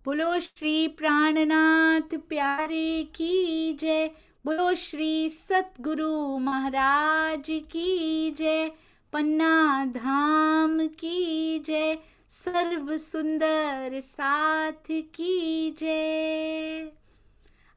बोलो श्री प्राणनाथ प्यारे की जय। बोलो श्री सतगुरु महाराज की जय। पन्ना धाम की जय। सर्व सुंदर साथ की जय।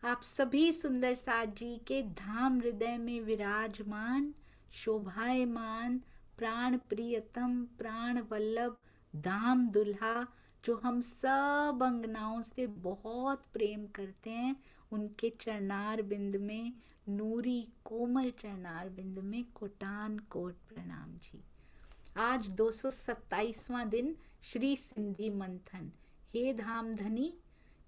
आप सभी सुंदर साथ जी के धाम हृदय में विराजमान, शोभायमान, प्राण प्रियतम, प्राण वल्लभ, धाम दुल्हा, जो हम सब अंगनाओं से बहुत प्रेम करते हैं, उनके चरणार बिंद में, नूरी कोमल चरणार बिंद में कोटान कोट प्रणाम जी। आज 227वां दिन श्री सिंधी मंथन। हे धाम धनी,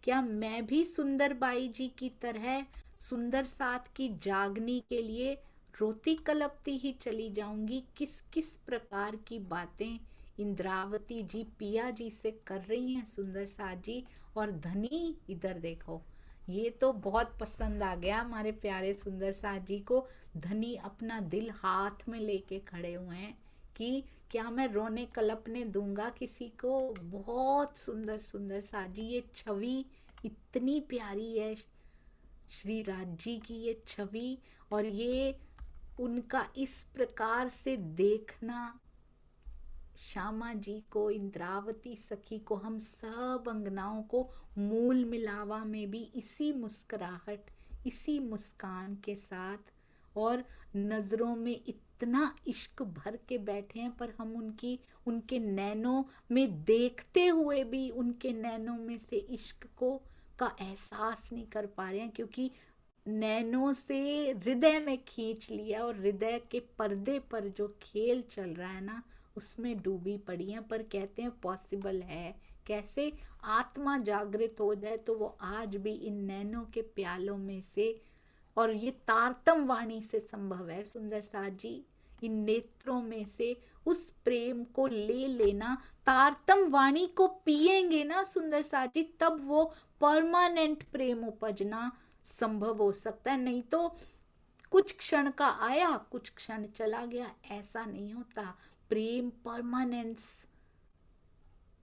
क्या मैं भी सुंदर बाई जी की तरह सुंदर साथ की जागनी के लिए रोती कलपती ही चली जाऊंगी? किस किस प्रकार की बातें इंद्रावती जी पिया जी से कर रही हैं सुंदर साथ जी। और धनी इधर देखो, ये तो बहुत पसंद आ गया हमारे प्यारे सुंदर साथ जी को। धनी अपना दिल हाथ में लेके खड़े हुए हैं कि क्या मैं रोने कलपने दूंगा किसी को। बहुत सुंदर सुंदर साथ जी, ये छवि इतनी प्यारी है श्री राज जी की, ये छवि। और ये उनका इस प्रकार से देखना, श्यामा जी को, इंद्रावती सखी को, हम सब अंगनाओं को मूल मिलावा में भी इसी मुस्कुराहट, इसी मुस्कान के साथ, और नजरों में इतना इश्क भर के बैठे हैं, पर हम उनके नैनों में देखते हुए भी उनके नैनों में से इश्क को का एहसास नहीं कर पा रहे हैं, क्योंकि नैनों से हृदय में खींच लिया और हृदय के पर्दे पर जो खेल चल रहा है ना, उसमें डूबी पड़ी हैं। पर कहते हैं पॉसिबल है, कैसे आत्मा जागृत हो जाए तो वो आज भी इन नैनों के प्यालों में से, और ये तारतम वाणी से संभव है सुंदर साथ जी, इन नेत्रों में से उस प्रेम को ले लेना। तारतम वाणी को पिएंगे ना सुंदर साथ जी, तब वो परमानेंट प्रेम उपजना संभव हो सकता है। नहीं तो कुछ क्षण का आया, कुछ क्षण चला गया, ऐसा नहीं होता। प्रेम परमानेंस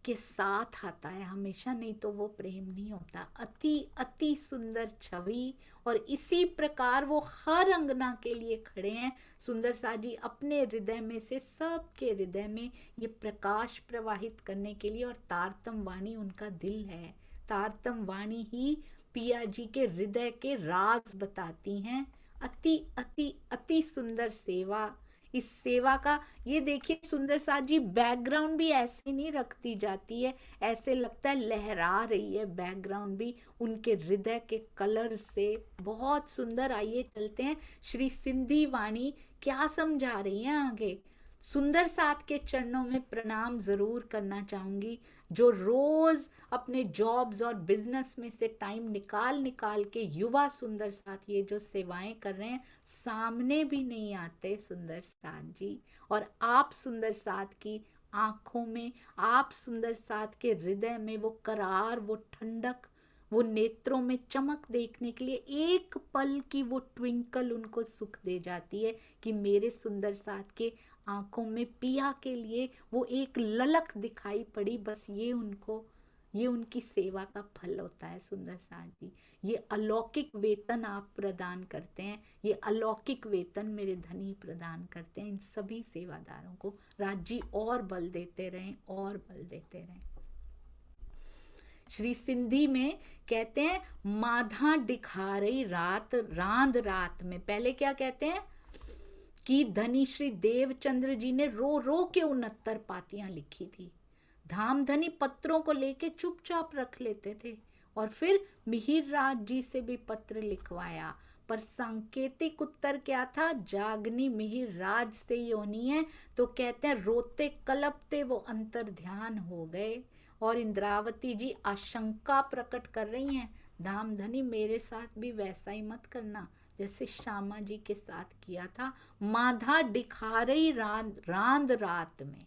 के साथ आता है हमेशा, नहीं तो वो प्रेम नहीं होता। अति अति सुंदर छवि, और इसी प्रकार वो हर अंगना के लिए खड़े हैं सुंदर सा जी, अपने हृदय में से सबके हृदय में ये प्रकाश प्रवाहित करने के लिए। और तारतम वाणी उनका दिल है, तारतम वाणी ही पिया जी के हृदय के राज बताती हैं। अति अति अति सुंदर सेवा, इस सेवा का ये देखिए सुंदर साथ जी, बैकग्राउंड भी ऐसे नहीं रखती जाती है, ऐसे लगता है लहरा रही है बैकग्राउंड भी उनके हृदय के कलर से। बहुत सुंदर। आइए चलते हैं, श्री सिंधी वाणी क्या समझा रही हैं आगे। सुंदर साथ के चरणों में प्रणाम जरूर करना चाहूंगी, जो रोज अपने जॉब्स और बिजनेस में से टाइम निकाल निकाल के युवा सुंदर साथ ये जो सेवाएं कर रहे हैं, सामने भी नहीं आते सुंदर साथ जी। और आप सुंदर साथ की आंखों में, आप सुंदर साथ के हृदय में वो करार, वो ठंडक, वो नेत्रों में चमक देखने के लिए एक पल की वो ट्विंकल उनको सुख दे जाती है कि मेरे सुंदर साथ के आंखों में पिया के लिए वो एक ललक दिखाई पड़ी। बस ये उनकी सेवा का फल होता है सुंदर साथ जी। ये अलौकिक वेतन आप प्रदान करते हैं, ये अलौकिक वेतन मेरे धनी प्रदान करते हैं इन सभी सेवादारों को। राज जी और बल देते रहें, और बल देते रहें। श्री सिंधी में कहते हैं, माधा दिखा रही रात रांद रात में। पहले क्या कहते हैं कि धनी श्री देवचंद्र जी ने रो रो के 69 पातियां लिखी थी। धाम धनी पत्रों को लेके चुपचाप रख लेते थे, और फिर मिहिर राज जी से भी पत्र लिखवाया। पर सांकेतिक उत्तर क्या था? जागनी मिहिर राज से ही होनी है। तो कहते हैं रोते कलपते वो अंतर ध्यान हो गए। और इंद्रावती जी आशंका प्रकट कर रही हैं, धाम धनी मेरे साथ भी वैसा ही मत करना जैसे श्यामा जी के साथ किया था। माधा दिखा रही रांद रांद रात में।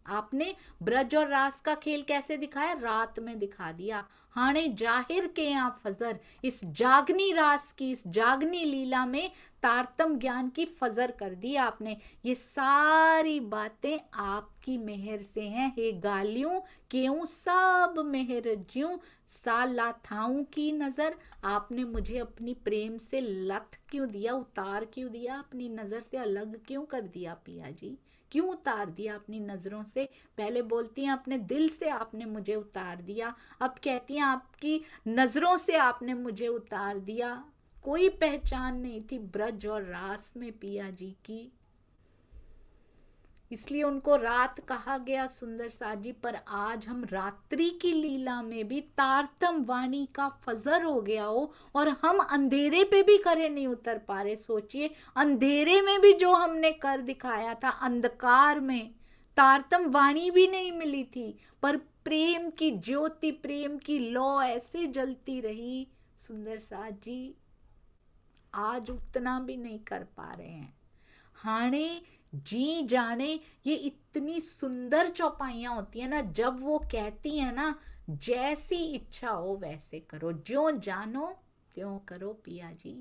आपने ब्रज और रास का खेल कैसे दिखाया? रात में दिखा दिया। हाणे जाहिर के यहाँ फजर, इस जागनी रास की, इस जागनी लीला में तारतम ज्ञान की फजर कर दी आपने। ये सारी बातें आप आपकी मेहर से हैं। हे गालियों क्यों सब मेहर ज्यूं, साला थाऊं की नजर। आपने मुझे अपनी प्रेम से लत क्यों दिया, उतार क्यों दिया, अपनी नजर से अलग क्यों कर दिया पिया जी, क्यों उतार दिया अपनी नजरों से। पहले बोलती हैं अपने दिल से आपने मुझे उतार दिया, अब कहती हैं आपकी नजरों से आपने मुझे उतार दिया। कोई पहचान नहीं थी ब्रज और रास में पिया जी की, इसलिए उनको रात कहा गया सुंदर साजी। पर आज हम रात्रि की लीला में भी तारतम वाणी का फजर हो गया हो और हम अंधेरे पे भी करे नहीं उतर पा रहे। सोचिए, अंधेरे में भी जो हमने कर दिखाया था, अंधकार में तारतम वाणी भी नहीं मिली थी, पर प्रेम की ज्योति, प्रेम की लौ ऐसे जलती रही सुंदर साजी। आज उतना भी नहीं कर पा रहे हैं। हाणे जी जाने, ये इतनी सुंदर चौपाइयां होती है ना, जब वो कहती है ना जैसी इच्छा हो वैसे करो, ज्यों जानो त्यों करो पिया जी,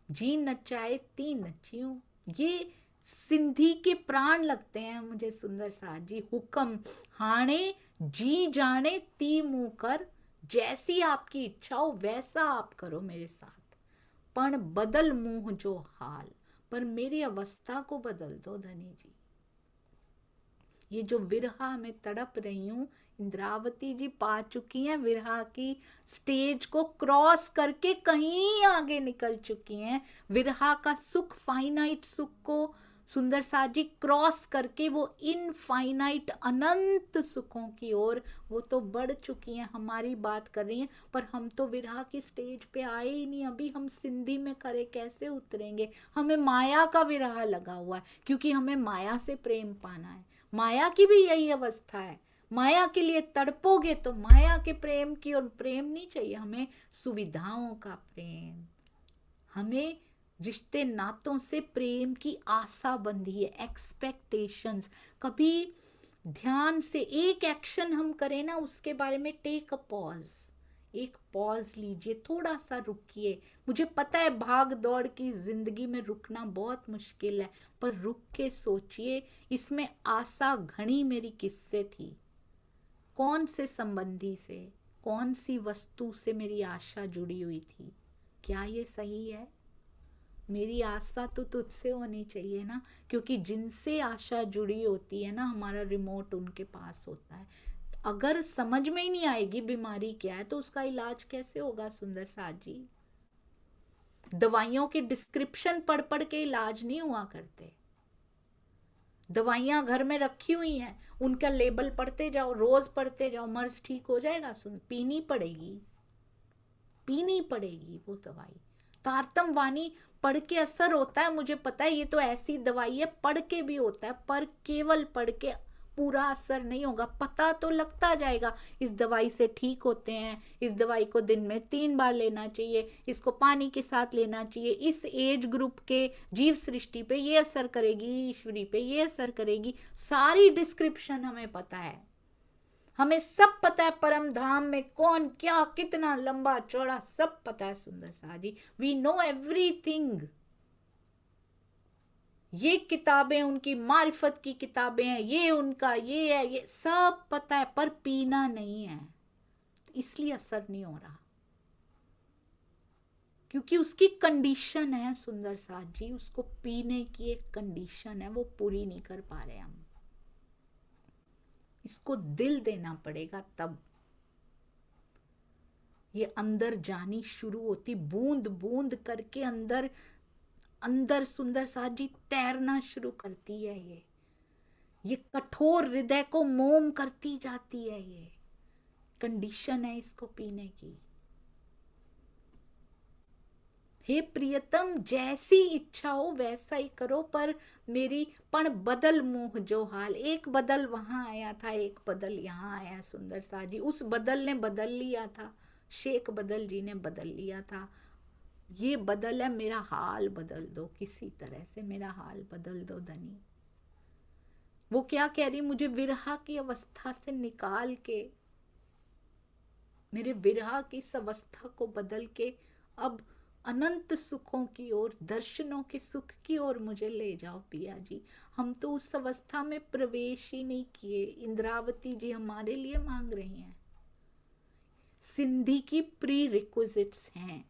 जी नचाए ती नचियूं। ये सिंधी के प्राण लगते हैं मुझे सुंदर साथ जी। हुक्म हाणे जी जाने ती मुंह कर, जैसी आपकी इच्छा हो वैसा आप करो मेरे साथ, पण बदल मुंह जो हाल, पर मेरी अवस्था को बदल दो धनी जी। ये जो विरहा में तड़प रही हूं, इंद्रावती जी पा चुकी हैं विरहा की स्टेज को, क्रॉस करके कहीं आगे निकल चुकी हैं। विरहा का सुख, फाइनाइट सुख को सुंदर साथ जी क्रॉस करके वो इनफाइनाइट अनंत सुखों की ओर वो तो बढ़ चुकी हैं। हमारी बात कर रही हैं, पर हम तो विरहा की स्टेज पे आए ही नहीं। अभी हम सिंधी में करे कैसे उतरेंगे। हमें माया का विरहा लगा हुआ है, क्योंकि हमें माया से प्रेम पाना है। माया की भी यही अवस्था है। माया के लिए तड़पोगे तो माया के प्रेम की, और प्रेम नहीं चाहिए हमें, सुविधाओं का प्रेम। हमें रिश्ते नातों से प्रेम की आशा बंधी है, एक्सपेक्टेशंस। कभी ध्यान से एक एक्शन हम करें ना, उसके बारे में टेक अ पॉज, एक पॉज लीजिए, थोड़ा सा रुकिए। मुझे पता है भाग दौड़ की जिंदगी में रुकना बहुत मुश्किल है, पर रुक के सोचिए इसमें आशा घनी मेरी किससे थी, कौन से संबंधी से, कौन सी वस्तु से मेरी आशा जुड़ी हुई थी, क्या ये सही है। मेरी आशा तो तुझसे होनी चाहिए ना, क्योंकि जिनसे आशा जुड़ी होती है ना, हमारा रिमोट उनके पास होता है। अगर समझ में ही नहीं आएगी बीमारी क्या है, तो उसका इलाज कैसे होगा सुंदर साथ जी। दवाइयों की डिस्क्रिप्शन पढ़ पढ़ के इलाज नहीं हुआ करते। दवाइयां घर में रखी हुई हैं, उनका लेबल पढ़ते जाओ, रोज पढ़ते जाओ, मर्ज ठीक हो जाएगा। पीनी पड़ेगी, पीनी पड़ेगी वो दवाई। तारतम वाणी पढ़ के असर होता है, मुझे पता है, ये तो ऐसी दवाई है पढ़ के भी होता है, पर केवल पढ़ के पूरा असर नहीं होगा। पता तो लगता जाएगा इस दवाई से ठीक होते हैं, इस दवाई को दिन में 3 बार लेना चाहिए, इसको पानी के साथ लेना चाहिए, इस एज ग्रुप के जीव सृष्टि पे ये असर करेगी, ईश्वरी पे ये असर करेगी। सारी डिस्क्रिप्शन हमें पता है, हमें सब पता है। परम धाम में कौन क्या कितना लंबा चौड़ा सब पता है सुंदर सा जी। We know everything. ये किताबें उनकी मारिफत की किताबें हैं, ये उनका ये है, ये सब पता है, पर पीना नहीं है, इसलिए असर नहीं हो रहा, क्योंकि उसकी कंडीशन है सुंदर साथ जी। उसको पीने की एक कंडीशन है, वो पूरी नहीं कर पा रहे हम। इसको दिल देना पड़ेगा, तब ये अंदर जानी शुरू होती, बूंद बूंद करके अंदर अंदर सुंदर साथ जी तैरना शुरू करती है। ये कठोर हृदय को मोम करती जाती है। ये कंडीशन है इसको पीने की। हे प्रियतम जैसी इच्छा हो वैसा ही करो, पर मेरी पण बदल मुंह जो हाल। एक बदल वहां आया था, एक बदल यहाँ आया सुंदर सा जी। उस बदल ने बदल लिया था, शेख बदल जी ने बदल लिया था। ये बदल है, मेरा हाल बदल दो, किसी तरह से मेरा हाल बदल दो धनी। वो क्या कह रही, मुझे विरहा की अवस्था से निकाल के, मेरे विरहा की इस अवस्था को बदल के अब अनंत सुखों की ओर, दर्शनों के सुख की ओर मुझे ले जाओ पिया जी। हम तो उस अवस्था में प्रवेश ही नहीं किए। इंद्रावती जी हमारे लिए मांग रही हैं। सिंधी की प्री रिक्विजिट्स हैं।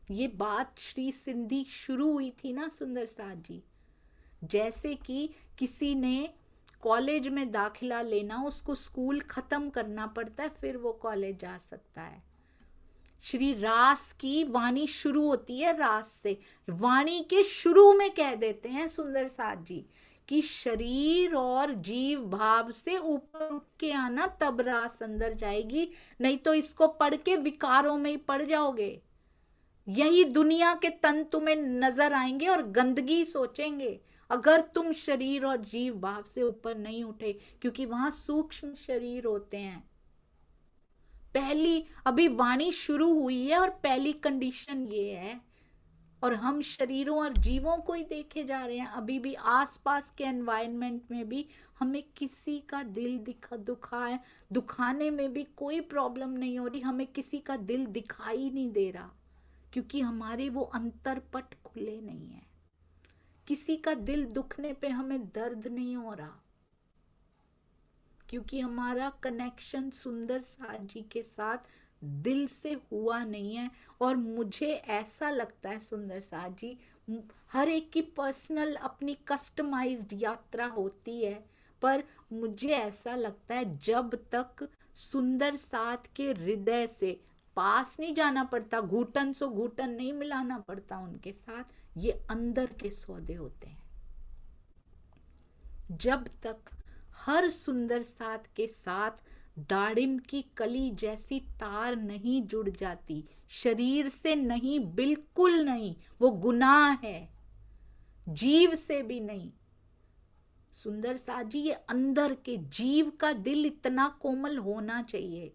ये बात श्री सिंधी शुरू हुई थी ना सुंदर साथ जी। जैसे कि किसी ने कॉलेज में दाखिला लेना, उसको स्कूल खत्म करना पड़ता है, फिर वो कॉलेज जा सकता है। श्री रास की वाणी शुरू होती है रास से। वाणी के शुरू में कह देते हैं सुंदर साथ जी कि शरीर और जीव भाव से ऊपर उठ के आना, तब रास अंदर जाएगी, नहीं तो इसको पढ़ के विकारों में ही पड़ जाओगे। यही दुनिया के तन तुम्हें नजर आएंगे और गंदगी सोचेंगे, अगर तुम शरीर और जीव भाव से ऊपर नहीं उठे, क्योंकि वहां सूक्ष्म शरीर होते हैं। पहली अभी वाणी शुरू हुई है और पहली कंडीशन ये है, और हम शरीरों और जीवों को ही देखे जा रहे हैं। अभी भी आसपास के एनवायरनमेंट में भी हमें किसी का दिल दुखाने में भी कोई प्रॉब्लम नहीं हो रही, हमें किसी का दिल दिखाई नहीं दे रहा, क्योंकि हमारे वो अंतरपट खुले नहीं है। किसी का दिल दुखने पे हमें दर्द नहीं हो रहा, क्योंकि हमारा कनेक्शन सुंदर साथ जी के साथ दिल से हुआ नहीं है। और मुझे ऐसा लगता है सुंदर साथ जी, हर एक की पर्सनल अपनी कस्टमाइज्ड यात्रा होती है, पर मुझे ऐसा लगता है जब तक सुंदर साथ के हृदय से पास नहीं जाना पड़ता, घुटन सो घुटन नहीं मिलाना पड़ता उनके साथ, ये अंदर के सौदे होते हैं। जब तक हर सुंदर साथ के साथ दाड़िम की कली जैसी तार नहीं जुड़ जाती, शरीर से नहीं, बिल्कुल नहीं, वो गुनाह है, जीव से भी नहीं। सुंदर साथ जी, ये अंदर के जीव का दिल इतना कोमल होना चाहिए।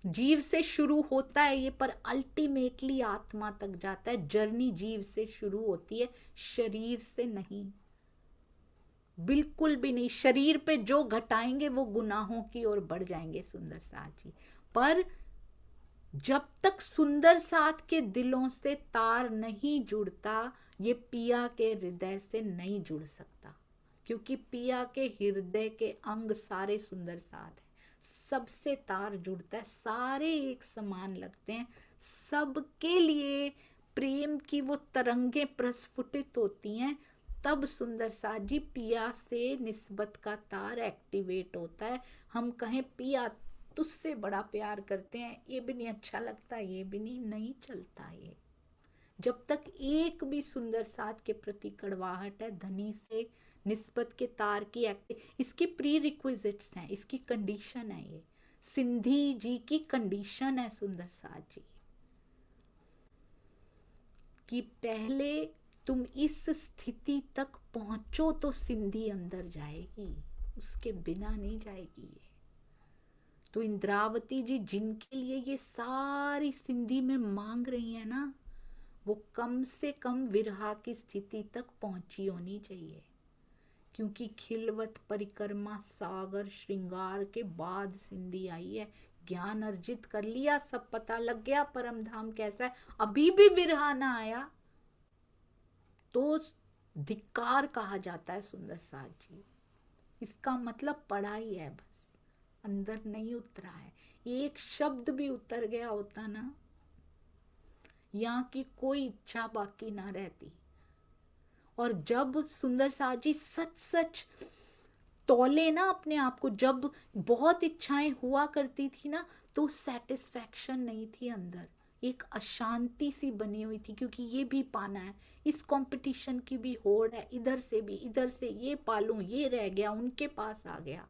जीव से शुरू होता है ये, पर अल्टीमेटली आत्मा तक जाता है। जर्नी जीव से शुरू होती है, शरीर से नहीं, बिल्कुल भी नहीं। शरीर पे जो घटाएंगे वो गुनाहों की ओर बढ़ जाएंगे सुंदर साथ जी। पर जब तक सुंदर साथ के दिलों से तार नहीं जुड़ता, ये पिया के हृदय से नहीं जुड़ सकता, क्योंकि पिया के हृदय के अंग सारे सुंदर साथ हैं, सबसे तार जुड़ता है, सारे एक समान लगते हैं, सबके लिए प्रेम की वो तरंगे प्रस्फुटित होती हैं। तब सुंदर साथ जी पिया से निस्बत का तार एक्टिवेट होता है। हम कहें पिया तुझसे बड़ा प्यार करते हैं, ये भी नहीं अच्छा लगता, ये भी नहीं चलता। ये जब तक एक भी सुंदर साथ के प्रति कड़वाहट है, धनी से निस्बत के तार की इसकी प्री रिक्विजिट्स हैं, इसकी कंडीशन है। ये सिंधी जी की कंडीशन है सुंदर साथ जी, कि पहले तुम इस स्थिति तक पहुंचो तो सिंधी अंदर जाएगी, उसके बिना नहीं जाएगी। ये तो इंद्रावती जी जिनके लिए ये सारी सिंधी में मांग रही है ना, वो कम से कम विरहा की स्थिति तक पहुंची होनी चाहिए, क्योंकि खिलवत परिक्रमा सागर श्रृंगार के बाद सिंधी आई है। ज्ञान अर्जित कर लिया, सब पता लग गया परम धाम कैसा है, अभी भी विरहा ना आया तो धिक्कार कहा जाता है सुंदर साथ जी। इसका मतलब पढ़ा ही है, बस अंदर नहीं उतरा है। एक शब्द भी उतर गया होता ना, यहाँ की कोई इच्छा बाकी ना रहती। और जब सुंदर साथ जी सच सच तौले ना अपने आप को, जब बहुत इच्छाएं हुआ करती थी ना, तो सेटिस्फैक्शन नहीं थी अंदर, एक अशांति सी बनी हुई थी, क्योंकि ये भी पाना है, इस कंपटीशन की भी होड़ है, इधर से भी, इधर से ये पालूं, ये रह गया, उनके पास आ गया।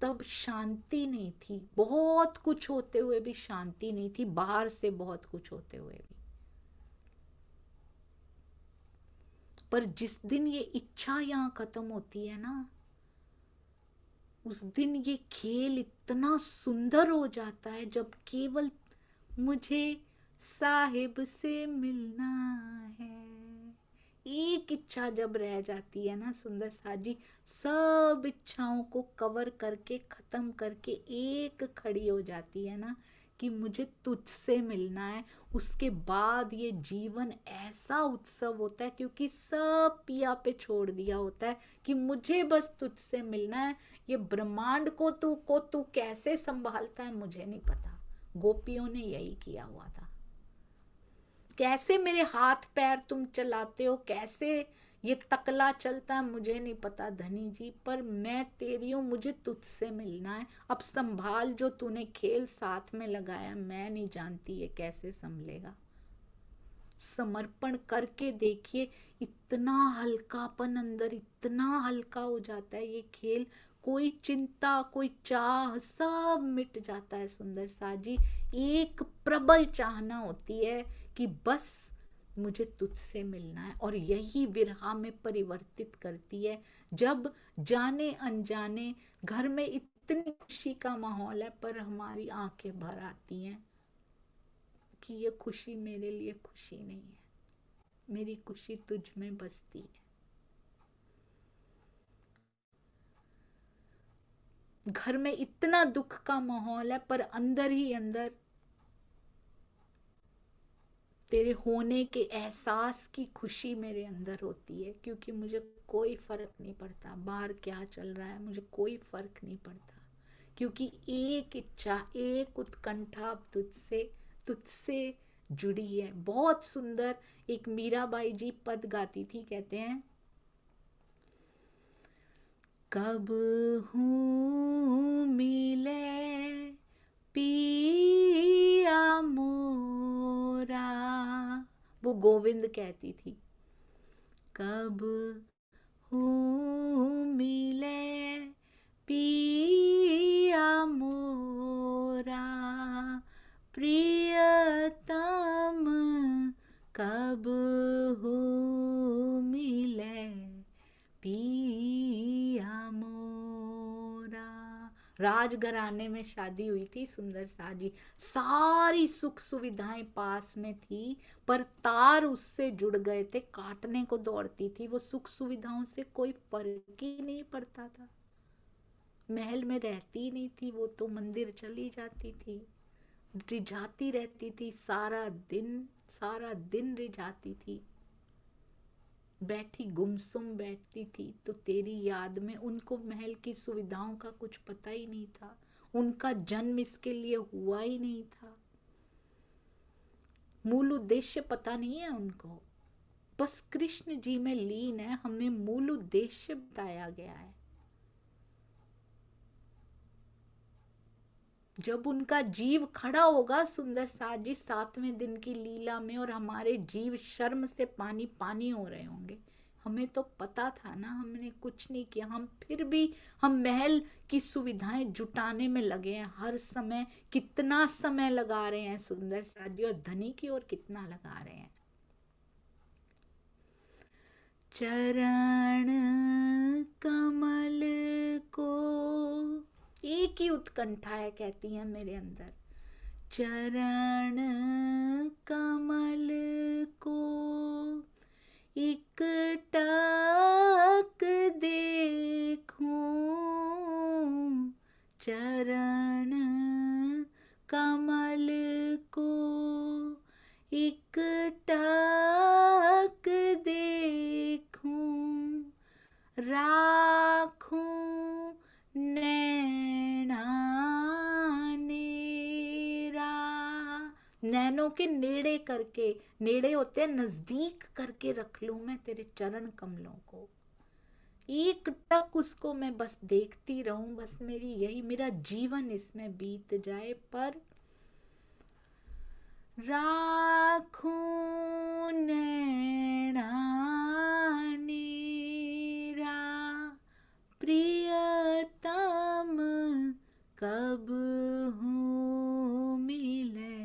तब शांति नहीं थी, बहुत कुछ होते हुए भी शांति नहीं थी, बाहर से बहुत कुछ होते हुए भी। पर जिस दिन ये इच्छा यहाँ खत्म होती है ना, उस दिन ये खेल इतना सुंदर हो जाता है, जब केवल मुझे साहिब से मिलना है, एक इच्छा जब रह जाती है ना सुंदर साथ जी, सब इच्छाओं को कवर करके खत्म करके एक खड़ी हो जाती है ना, कि मुझे तुझसे मिलना है, उसके बाद ये जीवन ऐसा उत्सव होता है, क्योंकि सब पिया पे छोड़ दिया होता है कि मुझे बस तुझसे मिलना है। ये ब्रह्मांड को तू कैसे संभालता है मुझे नहीं पता, गोपियों ने यही किया हुआ था। कैसे मेरे हाथ पैर तुम चलाते हो, कैसे ये तकला चलता है मुझे नहीं पता धनी जी, पर मैं तेरी हूं, मुझे तुझसे मिलना है। अब संभाल, जो तूने खेल साथ में लगाया, मैं नहीं जानती ये कैसे संभलेगा। समर्पण करके देखिए, इतना हल्कापन अंदर, इतना हल्का हो जाता है ये खेल। कोई चिंता, कोई चाह, सब मिट जाता है सुंदर सा जी। एक प्रबल चाहना होती है कि बस मुझे तुझसे मिलना है, और यही विरहा में परिवर्तित करती है। जब जाने अनजाने घर में इतनी खुशी का माहौल है, पर हमारी आंखें भर आती हैं कि ये खुशी मेरे लिए खुशी नहीं है, मेरी खुशी तुझ में बसती है। घर में इतना दुख का माहौल है, पर अंदर ही अंदर तेरे होने के एहसास की खुशी मेरे अंदर होती है, क्योंकि मुझे कोई फर्क नहीं पड़ता बाहर क्या चल रहा है, मुझे कोई फर्क नहीं पड़ता, क्योंकि एक इच्छा, एक उत्कंठा अब तुझसे जुड़ी है। बहुत सुंदर एक मीराबाई जी पद गाती थी, कहते हैं, कब हूँ मिले पिया मोरा, वो गोविंद कहती थी, कब हूँ मिले पिया मोरा, प्रियतम कब हूँ मिले पिया मोरा। राजघराने में शादी हुई थी सुंदर सा जी, सारी सुख सुविधाएं पास में थी, पर तार उससे जुड़ गए थे, काटने को दौड़ती थी। वो सुख सुविधाओं से कोई फर्क ही नहीं पड़ता था, महल में रहती ही नहीं थी वो, तो मंदिर चली जाती थी, रिझाती रहती थी, सारा दिन रिझाती थी, बैठी गुमसुम बैठती थी। तो तेरी याद में, उनको महल की सुविधाओं का कुछ पता ही नहीं था, उनका जन्म इसके लिए हुआ ही नहीं था, मूल उद्देश्य पता नहीं है उनको, बस कृष्ण जी में लीन है, हमें मूल उद्देश्य बताया गया है। जब उनका जीव खड़ा होगा सुंदर सा जी 7वें दिन की लीला में, और हमारे जीव शर्म से पानी पानी हो रहे होंगे, हमें तो पता था ना, हमने कुछ नहीं किया, हम फिर भी हम महल की सुविधाएं जुटाने में लगे हैं, हर समय कितना समय लगा रहे हैं सुंदर सा जी, और धनी की ओर कितना लगा रहे हैं। चरण कमल को, एक ही उत्कंठा है, कहती हैं मेरे अंदर, चरण कमल को एक टक देखूं, चरण कमल को एक टक देखूं, राखूं नैना नेरा, नैनों के नेड़े करके, नेड़े होते हैं नजदीक करके रख लूं मैं तेरे चरण कमलों को, एक टक उसको मैं बस देखती रहूं, बस मेरी यही, मेरा जीवन इसमें बीत जाए, पर राखूं नैना नेरा, प्रियतम कब हूँ मिले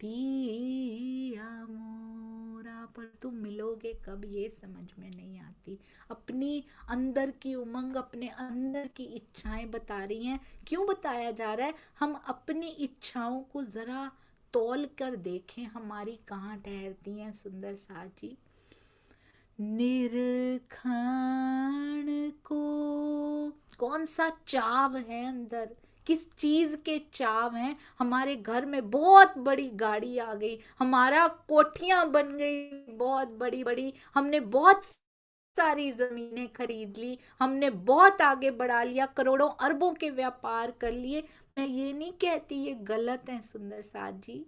पिया मोरा, पर तुम मिलोगे कब ये समझ में नहीं आती। अपनी अंदर की उमंग, अपने अंदर की इच्छाएं बता रही हैं। क्यों बताया जा रहा है? हम अपनी इच्छाओं को जरा तौल कर देखें, हमारी कहाँ ठहरती हैं सुंदर सा जी। निरखाण को कौन सा चाव है अंदर, किस चीज के चाव हैं। हमारे घर में बहुत बड़ी गाड़ी आ गई, हमारा कोठियां बन गई बहुत बड़ी बड़ी, हमने बहुत सारी जमीनें खरीद ली, हमने बहुत आगे बढ़ा लिया, करोड़ों अरबों के व्यापार कर लिए। मैं ये नहीं कहती ये गलत है सुंदर साथ जी,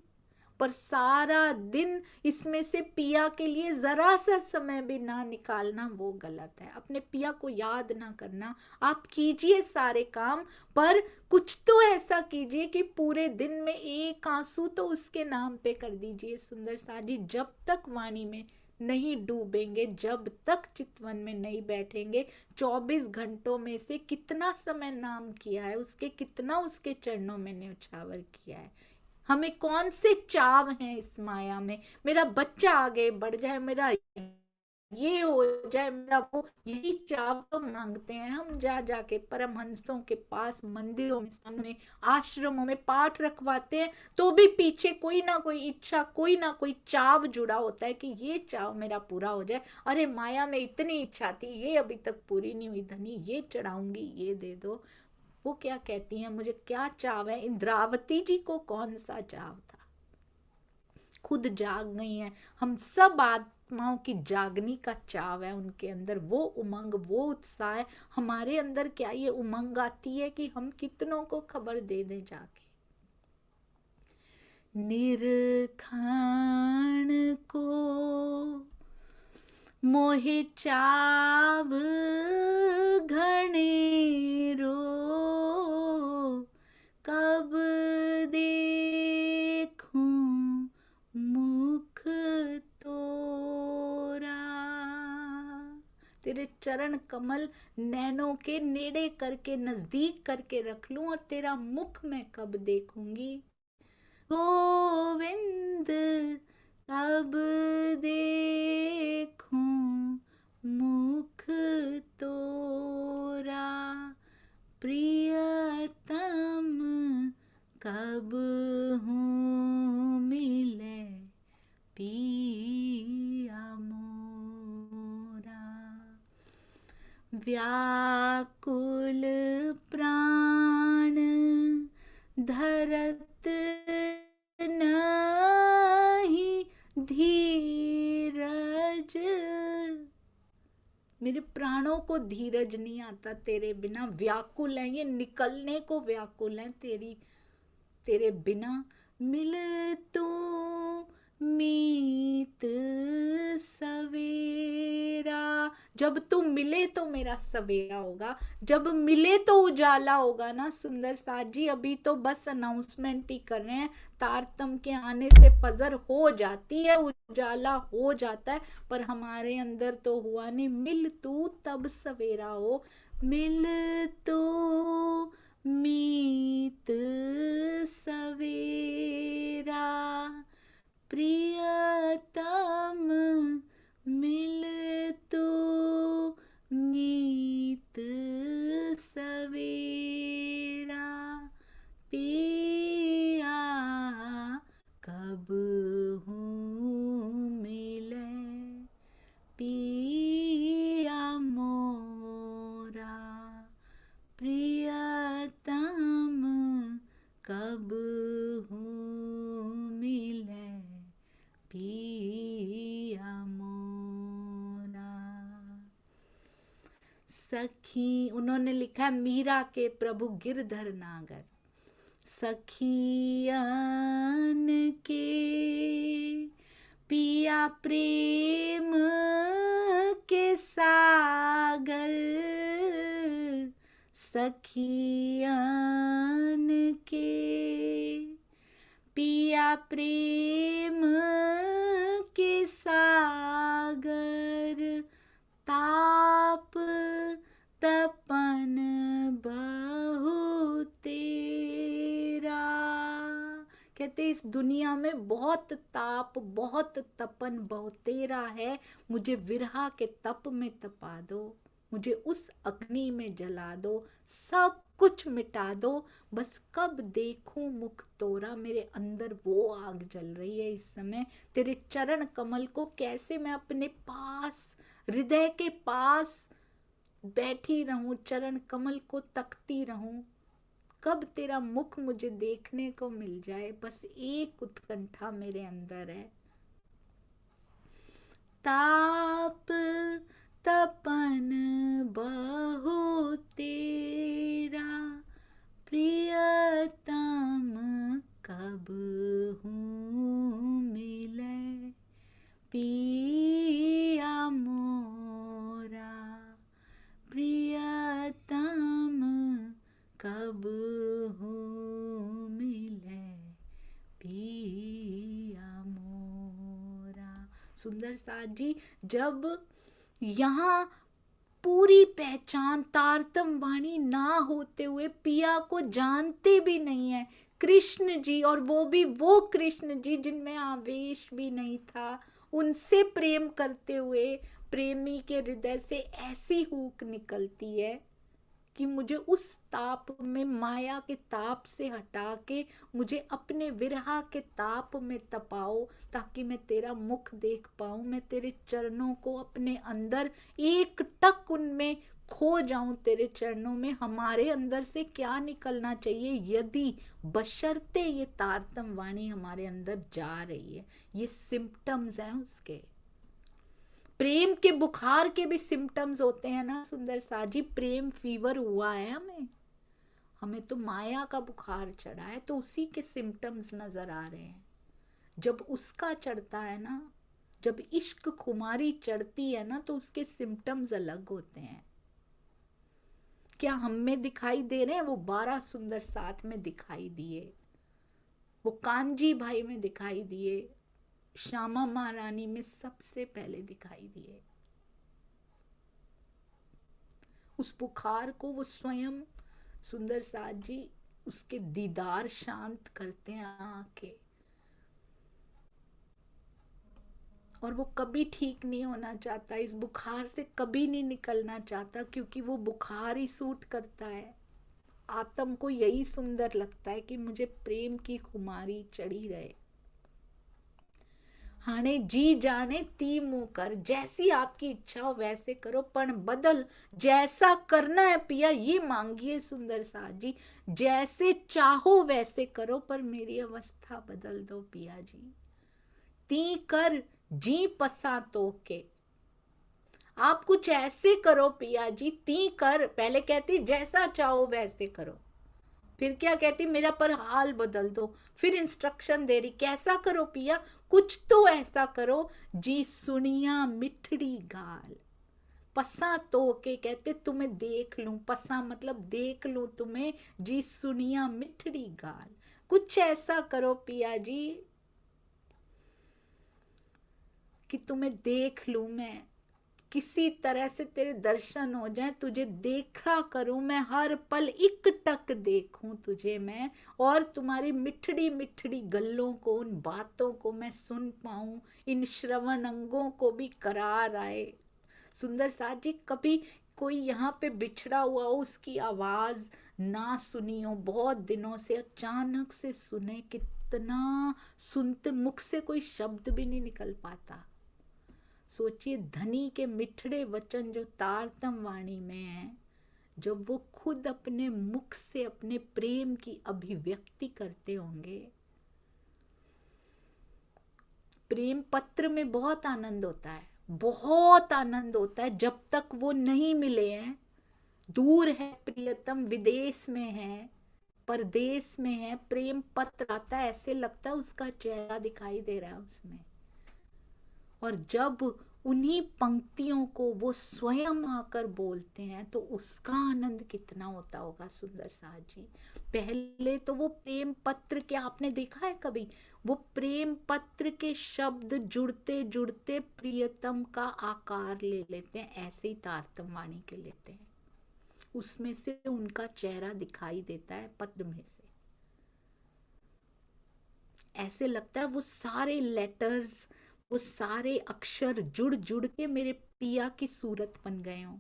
पर सारा दिन इसमें से पिया के लिए जरा सा समय भी ना निकालना वो गलत है। अपने पिया को याद ना करना। आप कीजिए सारे काम, पर कुछ तो ऐसा कीजिए कि पूरे दिन में एक आंसू तो उसके नाम पे कर दीजिए सुंदर साथ जी। जब तक वाणी में नहीं डूबेंगे, जब तक चितवन में नहीं बैठेंगे, 24 घंटों में से कितना समय नाम किया है उसके, कितना उसके चरणों में न्यौछावर किया है। हमें कौन से चाव हैं इस माया में, मेरा बच्चा आगे बढ़ जाए, मेरा ये हो जाए, मेरा वो, यही चाव तो मांगते हैं हम जा जाके परमहंसों के पास, मंदिरों में, सामने आश्रमों में पाठ रखवाते हैं, तो भी पीछे कोई ना कोई इच्छा, कोई ना कोई चाव जुड़ा होता है कि ये चाव मेरा पूरा हो जाए। अरे माया में इतनी इच्छा थी, ये अभी तक पूरी नहीं हुई धनी, ये चढ़ाऊंगी, ये दे दो। वो क्या कहती हैं, मुझे क्या चाव है। इंद्रावती जी को कौन सा चाव था, खुद जाग गई हैं। हम सब आत्माओं की जागने का चाव है उनके अंदर, वो उमंग, वो उत्साह है। हमारे अंदर क्या ये उमंग आती है कि हम कितनों को खबर दे दें जाके। निरखाण को मोहे चाव घनेरो, कब देखूं मुख तोरा। तेरे चरण कमल नैनों के नेड़े करके, नजदीक करके रख लूं, और तेरा मुख मैं कब देखूंगी। गोविंद कब देखूं मुख तोरा, प्रियतम कब हूँ मिले पिया मोरा। व्याकुल प्राण धरत नहीं धीरज, मेरे प्राणों को धीरज नहीं आता तेरे बिना। व्याकुल है ये, निकलने को व्याकुल है तेरे बिना। मिल तू मीत सवेरा, जब तू मिले तो मेरा सवेरा होगा, जब मिले तो उजाला होगा ना सुंदर साथ जी। अभी तो बस अनाउंसमेंट ही कर रहे हैं, तारतम के आने से फजर हो जाती है, उजाला हो जाता है, पर हमारे अंदर तो हुआ नहीं। मिल तू तब सवेरा हो, मिल तू मीत सवेरा, प्रियतम मिल तू मीत सवेरा, पिया कब हूँ मिले पिया मोरा, प्रियतम कब हूँ मिले पिया मोरा। सखी, उन्होंने लिखा है मीरा के प्रभु गिरधर नागर। सखियन के पिया प्रेम के सागर, सखियन के पिया प्रेम के सागर, ताप तपन बहु तेरा। कहते इस दुनिया में बहुत ताप, बहुत तपन बहुतेरा है, मुझे विरहा के तप में तपा दो, मुझे उस अग्नि में जला दो, सब कुछ मिटा दो, बस कब देखूं मुख तोरा। मेरे अंदर वो आग जल रही है इस समय, तेरे चरण कमल को कैसे मैं अपने पास, हृदय के पास बैठी रहूं, चरण कमल को तकती रहूं, कब तेरा मुख मुझे देखने को मिल जाए, बस एक उत्कंठा मेरे अंदर है। ताप तपन बहु तेरा, प्रियतम कब हूँ मिले, पिया मोरा प्रियतम कब हूँ मिले, पिया मोरा। सुंदर साथ जी, जब यहाँ पूरी पहचान तारतम वाणी ना होते हुए, पिया को जानते भी नहीं है कृष्ण जी, और वो भी वो कृष्ण जी जिनमें आवेश भी नहीं था, उनसे प्रेम करते हुए प्रेमी के हृदय से ऐसी हूक निकलती है कि मुझे उस ताप में, माया के ताप से हटा के मुझे अपने विरहा के ताप में तपाओ, ताकि मैं तेरा मुख देख पाऊं, मैं तेरे चरणों को अपने अंदर एक टक उनमें खो जाऊं, तेरे चरणों में। हमारे अंदर से क्या निकलना चाहिए, यदि बशर्ते ये तारतम वाणी हमारे अंदर जा रही है। ये सिम्टम्स हैं उसके। प्रेम के बुखार के भी सिम्टम्स होते हैं ना सुंदर साजी। प्रेम फीवर हुआ है हमें, हमें तो माया का बुखार चढ़ा है, तो उसी के सिम्टम्स नजर आ रहे हैं। जब उसका चढ़ता है ना, जब इश्क खुमारी चढ़ती है ना, तो उसके सिम्टम्स अलग होते हैं। क्या हम में दिखाई दे रहे हैं? वो 12 सुंदर साथ में दिखाई दिए, वो कांजी भाई में दिखाई दिए, श्यामा महारानी में सबसे पहले दिखाई दिए। उस बुखार को वो स्वयं सुंदर साथ जी उसके दीदार शांत करते हैं आके, और वो कभी ठीक नहीं होना चाहता, इस बुखार से कभी नहीं निकलना चाहता, क्योंकि वो बुखार ही सूट करता है। आत्म को यही सुंदर लगता है कि मुझे प्रेम की खुमारी चढ़ी रहे। हाने जी जाने ती मुंह कर, जैसी आपकी इच्छा हो वैसे करो, पण बदल जैसा करना है पिया ये मांगिए सुंदर साथ जी, जैसे चाहो वैसे करो, पर मेरी अवस्था बदल दो पिया जी। ती कर जी पसा तो के, आप कुछ ऐसे करो पिया जी, ती कर, पहले कहती जैसा चाहो वैसे करो, फिर क्या कहती मेरा पर हाल बदल दो, फिर इंस्ट्रक्शन दे रही कैसा करो पिया, कुछ तो ऐसा करो जी सुनिया मिठड़ी गाल। पसा तो के कहते तुम्हें देख लूं, पसा मतलब देख लूं तुम्हें, जी सुनिया मिठड़ी गाल, कुछ ऐसा करो पिया जी कि तुम्हें देख लूं मैं, किसी तरह से तेरे दर्शन हो जाए, तुझे देखा करूं मैं, हर पल एक टक देखूं तुझे मैं, और तुम्हारी मिठड़ी मिठड़ी गल्लों को, उन बातों को मैं सुन पाऊं, इन श्रवण अंगों को भी करार आए। सुंदर साथ जी, कभी कोई यहाँ पे बिछड़ा हुआ हो, उसकी आवाज ना सुनी हो बहुत दिनों से, अचानक से सुने, कितना सुनते, मुख से कोई शब्द भी नहीं निकल पाता। सोचिए धनी के मिठड़े वचन जो तारतम वाणी में है, जब वो खुद अपने मुख से अपने प्रेम की अभिव्यक्ति करते होंगे। प्रेम पत्र में बहुत आनंद होता है, बहुत आनंद होता है, जब तक वो नहीं मिले हैं, दूर है प्रियतम, विदेश में है, परदेश में है, प्रेम पत्र आता है, ऐसे लगता है उसका चेहरा दिखाई दे रहा है उसमें। और जब उन्हीं पंक्तियों को वो स्वयं आकर बोलते हैं, तो उसका आनंद कितना होता होगा सुंदर साथ जी। पहले तो वो प्रेम पत्र के, आपने देखा है कभी, वो प्रेम पत्र के शब्द जुड़ते जुड़ते प्रियतम का आकार ले लेते हैं, ऐसे ही तारतम वाणी के लेते हैं, उसमें से उनका चेहरा दिखाई देता है पत्र में से। ऐसे लगता है वो सारे लेटर्स, वो सारे अक्षर जुड़ जुड़ के मेरे पिया की सूरत बन गए हों।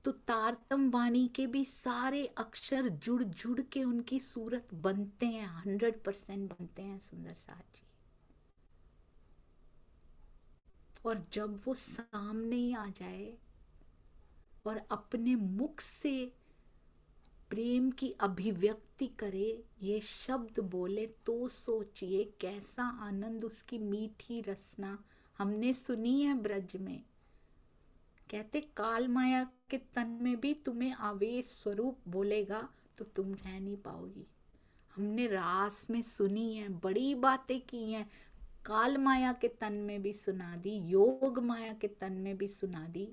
तो तारतम वाणी के भी सारे अक्षर जुड़ जुड़ के उनकी सूरत बनते हैं, 100% बनते हैं सुंदर साथ जी। और जब वो सामने ही आ जाए और अपने मुख से प्रेम की अभिव्यक्ति करे, ये शब्द बोले तो सोचिए कैसा आनंद, उसकी मीठी रसना हमने सुनी है ब्रज में। कहते काल माया के तन में भी तुम्हें आवेश स्वरूप बोलेगा तो तुम रह नहीं पाओगी। हमने रास में सुनी है, बड़ी बातें की हैं, काल माया के तन में भी सुना दी, योग माया के तन में भी सुना दी।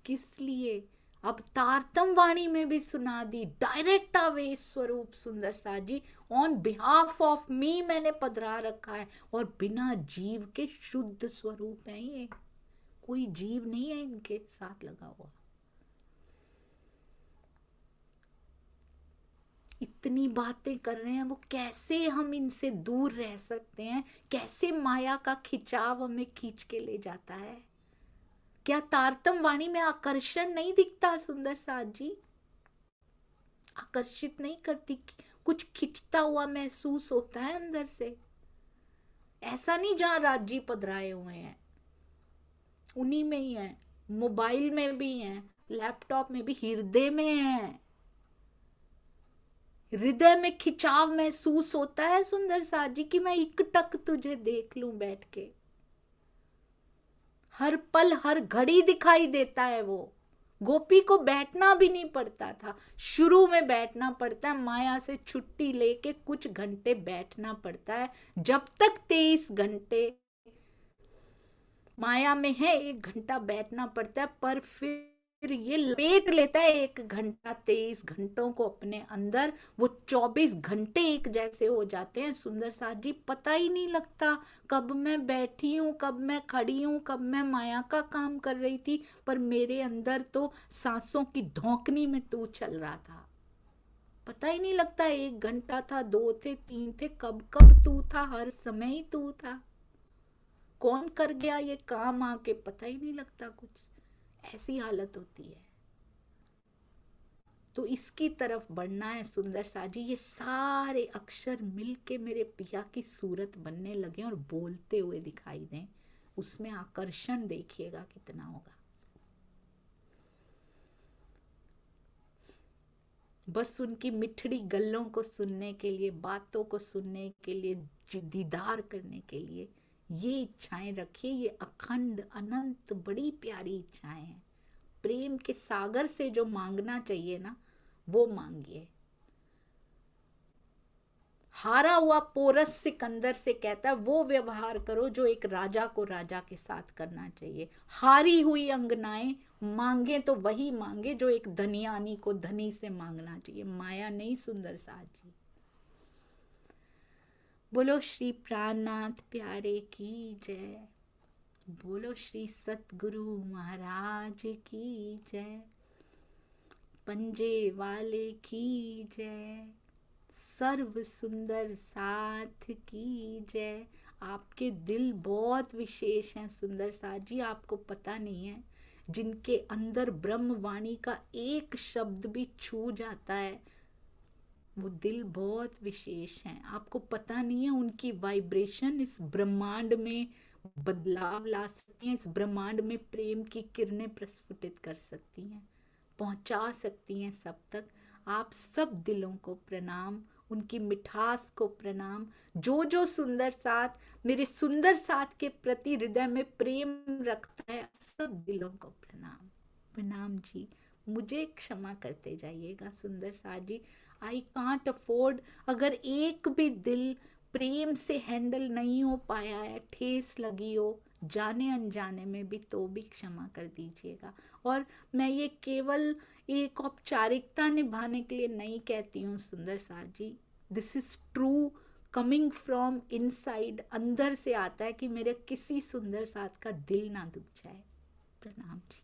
किस लिए? अब तारतम वाणी में भी सुना दी, डायरेक्ट आवेश स्वरूप सुंदर साजी ऑन बिहाफ ऑफ मी मैंने पधरा रखा है, और बिना जीव के शुद्ध स्वरूप है ये, कोई जीव नहीं है इनके साथ लगा हुआ। इतनी बातें कर रहे हैं, वो कैसे हम इनसे दूर रह सकते हैं? कैसे माया का खिंचाव हमें खींच के ले जाता है? क्या तारतम वाणी में आकर्षण नहीं दिखता सुंदर साथ जी? आकर्षित नहीं करती, कुछ खिंचता हुआ महसूस होता है अंदर से। ऐसा नहीं जहां राजी पधराए हुए हैं, उन्हीं में ही है, मोबाइल में भी है, लैपटॉप में भी, हृदय में है। हृदय में खिंचाव महसूस होता है सुंदर साथ जी कि मैं एकटक तुझे देख लूं बैठ के। हर पल हर घड़ी दिखाई देता है वो। गोपी को बैठना भी नहीं पड़ता था, शुरू में बैठना पड़ता है, माया से छुट्टी लेके कुछ घंटे बैठना पड़ता है। जब तक 23 घंटे माया में है 1 घंटा बैठना पड़ता है, पर फिर ये लपेट लेता है 1 घंटा 23 घंटों को अपने अंदर, वो 24 घंटे एक जैसे हो जाते हैं सुंदर साथ जी। पता ही नहीं लगता कब मैं बैठी हूँ, कब मैं खड़ी हूँ, कब मैं माया का काम कर रही थी, पर मेरे अंदर तो सांसों की धौंकनी में तू चल रहा था। पता ही नहीं लगता 1 घंटा था, 2 थे, 3 थे, कब कब तू था, हर समय ही तू था। कौन कर गया ये काम आके पता ही नहीं लगता कुछ, ऐसी हालत होती है। तो इसकी तरफ बढ़ना है सुंदर साजी। ये सारे अक्षर मिलके मेरे पिया की सूरत बनने लगे और बोलते हुए दिखाई दें, उसमें आकर्षण देखिएगा कितना होगा। बस उनकी मिठड़ी गल्लों को सुनने के लिए, बातों को सुनने के लिए, दीदार करने के लिए ये इच्छाएं रखिए। ये अखंड अनंत बड़ी प्यारी इच्छाएं हैं। प्रेम के सागर से जो मांगना चाहिए ना, वो मांगिए। हारा हुआ पोरस सिकंदर से कहता है वो व्यवहार करो जो एक राजा को राजा के साथ करना चाहिए। हारी हुई अंगनाएं मांगे तो वही मांगे जो एक धनियानी को धनी से मांगना चाहिए, माया नहीं सुंदर साथ जी। बोलो श्री प्राणनाथ प्यारे की जय, बोलो श्री सतगुरु महाराज की जय, पंजे वाले की जय, सर्व सुंदर साथ की जय। आपके दिल बहुत विशेष हैं सुंदर साथ जी, आपको पता नहीं है। जिनके अंदर ब्रह्मवाणी का एक शब्द भी छू जाता है, वो दिल बहुत विशेष हैं। आपको पता नहीं है, उनकी वाइब्रेशन इस ब्रह्मांड में बदलाव ला सकती हैं, इस ब्रह्मांड में प्रेम की किरणें प्रस्फुटित कर सकती हैं, पहुंचा सकती हैं सब तक। आप सब दिलों को प्रणाम, उनकी मिठास को प्रणाम। जो जो सुंदर साथ मेरे सुंदर साथ के प्रति हृदय में प्रेम रखता है, सब दिलों को प्रणाम। प्रणाम जी, मुझे क्षमा करते जाइएगा सुंदर साथ जी। आई कांट अफोर्ड, अगर एक भी दिल प्रेम से हैंडल नहीं हो पाया है, ठेस लगी हो जाने अनजाने में भी, तो भी क्षमा कर दीजिएगा। और मैं ये केवल एक औपचारिकता निभाने के लिए नहीं कहती हूँ सुंदर साथ जी, this is true coming from inside, अंदर से आता है कि मेरे किसी सुंदर साथ का दिल ना दुख जाए। प्रणाम जी।